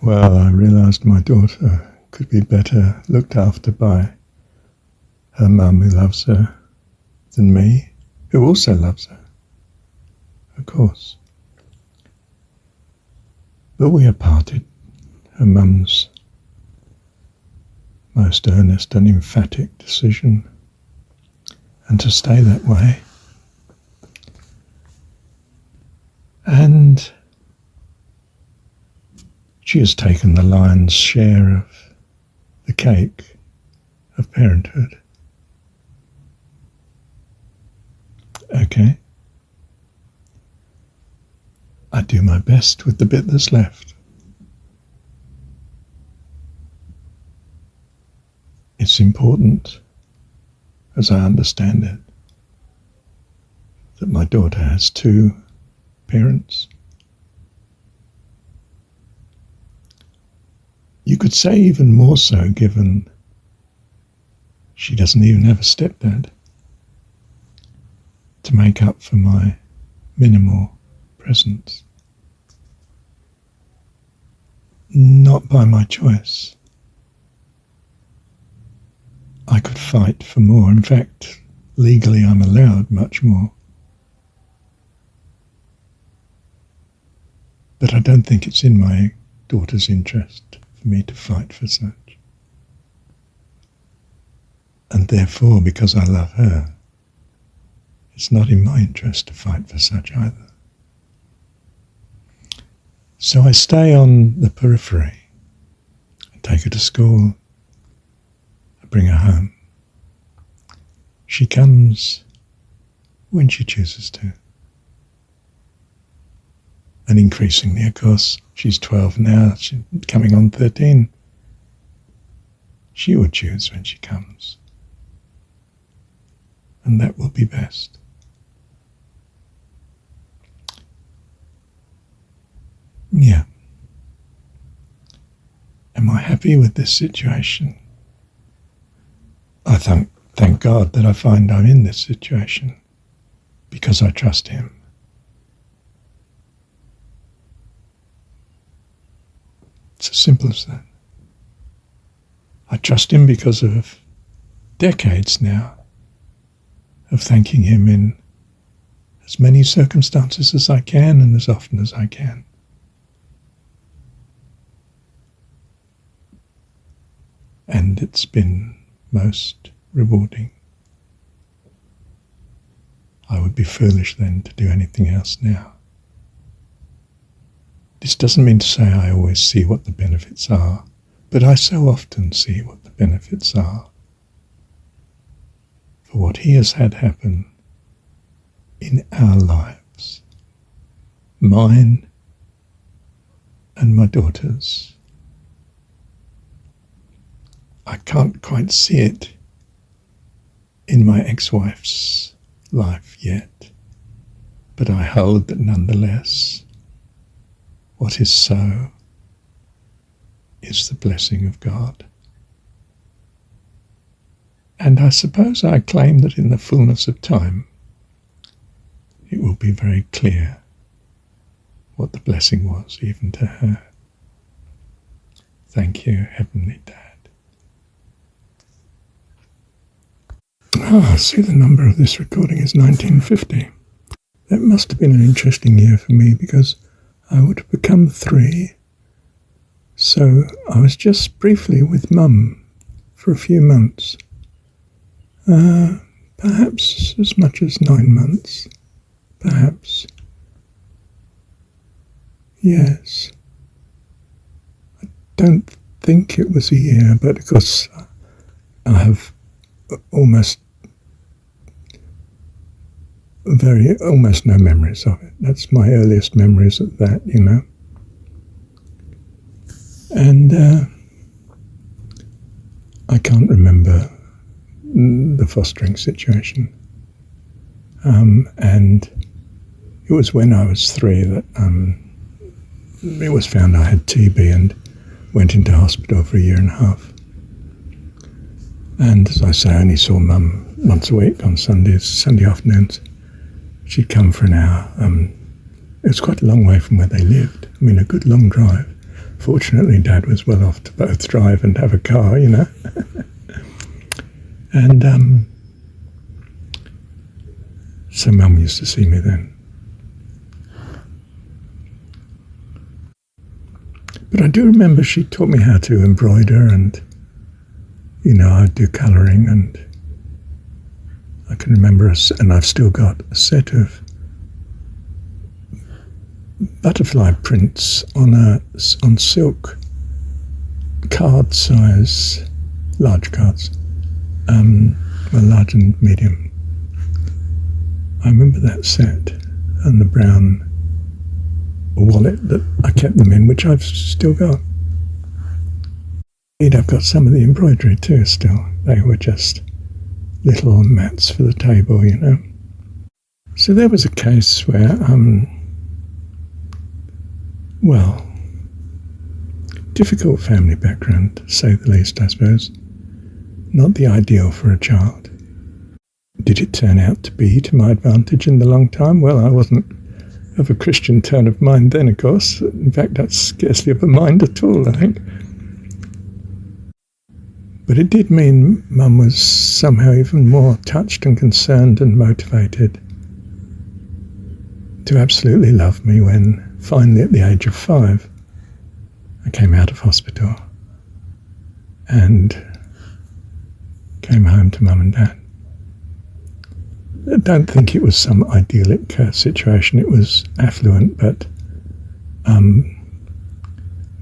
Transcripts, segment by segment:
Well, I realised my daughter could be better looked after by her mum, who loves her, than me, who also loves her, of course. But we are parted. Her mum's most earnest and emphatic decision, and to stay that way. And she has taken the lion's share of the cake of parenthood. Okay. I do my best with the bit that's left. It's important, as I understand it, that my daughter has two parents. You could say even more so, given she doesn't even have a stepdad to make up for my minimal presence. Not by my choice. I could fight for more. In fact, legally I'm allowed much more. But I don't think it's in my daughter's interest for me to fight for such. And therefore, because I love her, it's not in my interest to fight for such either. So I stay on the periphery. I take her to school. I bring her home. She comes when she chooses to. And increasingly, of course, she's 12 now, she's coming on 13. She will choose when she comes. And that will be best. Yeah. Am I happy with this situation? I thank God that I find I'm in this situation because I trust Him. It's as simple as that. I trust Him because of decades now of thanking Him in as many circumstances as I can and as often as I can. And it's been most rewarding. I would be foolish then to do anything else now. This doesn't mean to say I always see what the benefits are, but I so often see what the benefits are for what He has had happen in our lives, mine and my daughter's. I can't quite see it in my ex-wife's life yet, but I hold that nonetheless, what is so is the blessing of God. And I suppose I claim that in the fullness of time, it will be very clear what the blessing was, even to her. Thank you, Heavenly Dad. I see the number of this recording is 1950. That must have been an interesting year for me because I would have become 3. So I was just briefly with Mum for a few months. Perhaps as much as 9 months. Perhaps. Yes. I don't think it was a year, but of course I have almost no memories of it. That's my earliest memories of that, you know. And I can't remember the fostering situation. And it was when I was 3 that it was found I had TB and went into hospital for 1.5 years. And as I say, I only saw Mum once a week on Sunday afternoons. She'd come for an hour. It was quite a long way from where they lived. I mean, a good long drive. Fortunately, Dad was well off to both drive and have a car, you know. And so Mum used to see me then. But I do remember she taught me how to embroider, and, you know, I'd do colouring, and I can remember, and I've still got a set of butterfly prints on silk, card size, large cards, well, large and medium. I remember that set and the brown wallet that I kept them in, which I've still got. Indeed, I've got some of the embroidery too still. They were just little mats for the table, you know. So there was a case where, well, difficult family background, to say the least, I suppose. Not the ideal for a child. Did it turn out to be to my advantage in the long time? Well, I wasn't of a Christian turn of mind then, of course. In fact, that's scarcely of a mind at all, I think. But it did mean Mum was somehow even more touched and concerned and motivated to absolutely love me when, finally at the age of 5, I came out of hospital and came home to Mum and Dad. I don't think it was some idyllic situation. It was affluent, but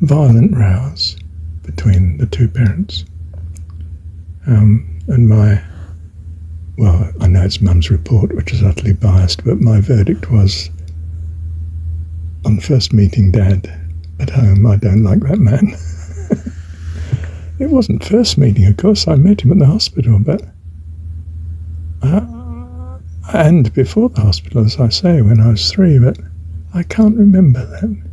violent rows between the two parents. And well, I know it's Mum's report, which is utterly biased, but my verdict was, on first meeting Dad at home, I don't like that man. It wasn't first meeting, of course. I met him at the hospital, but and before the hospital, as I say, when I was 3, but I can't remember that.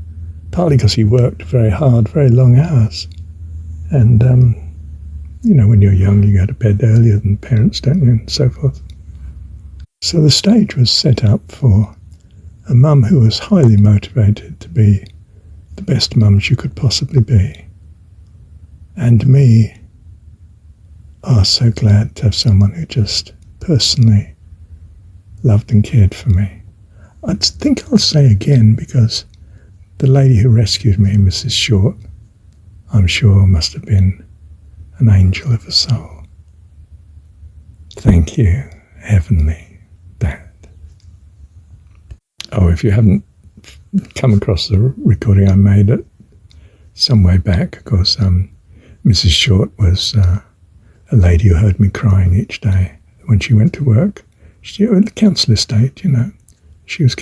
Partly because he worked very hard, very long hours. And, you know, when you're young, you go to bed earlier than parents, don't you, and so forth. So the stage was set up for a mum who was highly motivated to be the best mum she could possibly be. And me, so glad to have someone who just personally loved and cared for me. I think I'll say again, because the lady who rescued me, Mrs. Short, I'm sure must have been an angel of a soul. Thank you, Heavenly Dad. Oh, if you haven't come across the recording I made it some way back, of course, Mrs. Short was a lady who heard me crying each day when she went to work. She was a council estate, you know. She was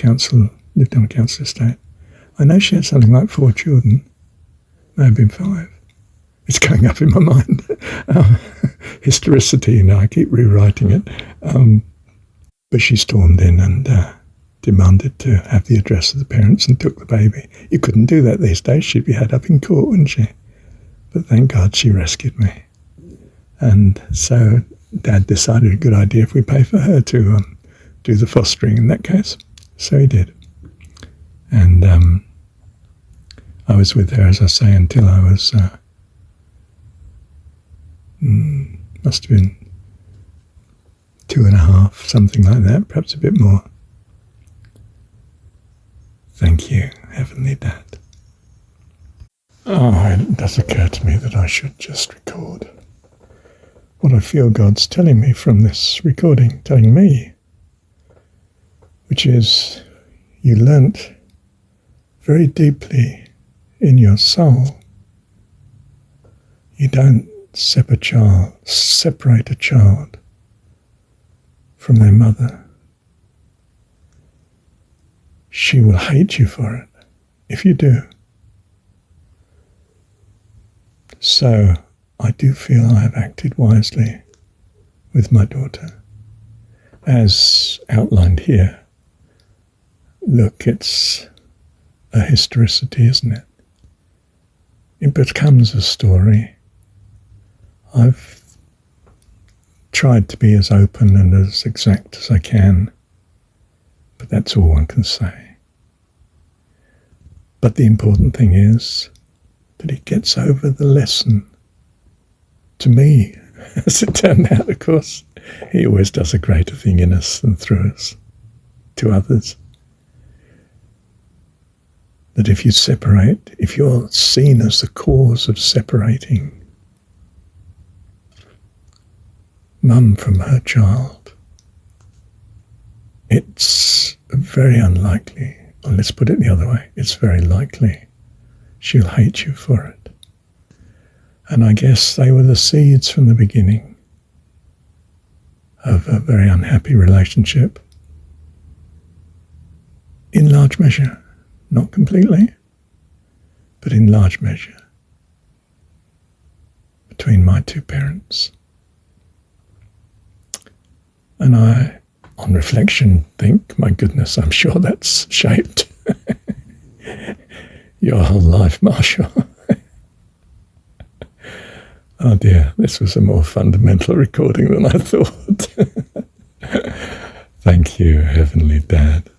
lived on a council estate. I know she had something like 4 children. May have been 5. It's going up in my mind. Historicity, you know, I keep rewriting it. But she stormed in and demanded to have the address of the parents and took the baby. You couldn't do that these days. She'd be had up in court, wouldn't she? But thank God she rescued me. And so Dad decided a good idea if we pay for her to do the fostering in that case. So he did. And I was with her, as I say, until I was, must have been 2.5, something like that, perhaps a bit more. Thank you, Heavenly Dad. It does occur to me that I should just record what I feel God's telling me from this recording, telling me, which is, you learnt very deeply in your soul, you don't separate a child from their mother. She will hate you for it if you do. So I do feel I have acted wisely with my daughter, as outlined here. Look, it's a historicity, isn't it? It becomes a story. I've tried to be as open and as exact as I can, but that's all one can say. But the important thing is that he gets over the lesson. To me, as it turned out, of course, he always does a greater thing in us than through us to others. That if you separate, if you're seen as the cause of separating mum from her child, it's very unlikely, or let's put it the other way, it's very likely she'll hate you for it. And I guess they were the seeds from the beginning of a very unhappy relationship. In large measure, not completely, but in large measure, between my two parents. And I, on reflection, think, my goodness, I'm sure that's shaped your whole life, Marshall. Oh dear, this was a more fundamental recording than I thought. Thank you, Heavenly Dad.